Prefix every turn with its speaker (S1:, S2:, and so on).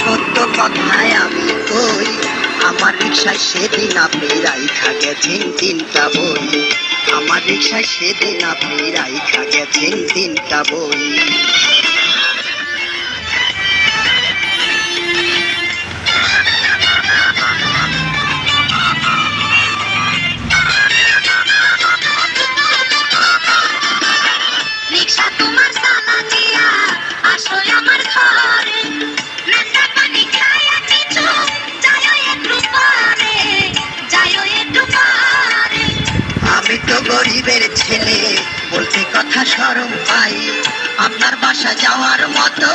S1: সত্য কথায় আমি কই, আমার রিক্সায় সেদিন আপনি রাইখা গেছেন 3টা বই। আমার রিক্সায় সেদিন আপনি রাইখা গেছেন 3টা বই।
S2: রিক্সা তোমার সালা দিয়া আসো আমার ঘরে, ঠান্ডা পানি খায়া কিছু যাইও একটু পারে, যাইও একটু পারে।
S1: আমি তো গরিবের ছেলে, বলতে কথা শরম পাই, আপনার বাসা যাওয়ার মতো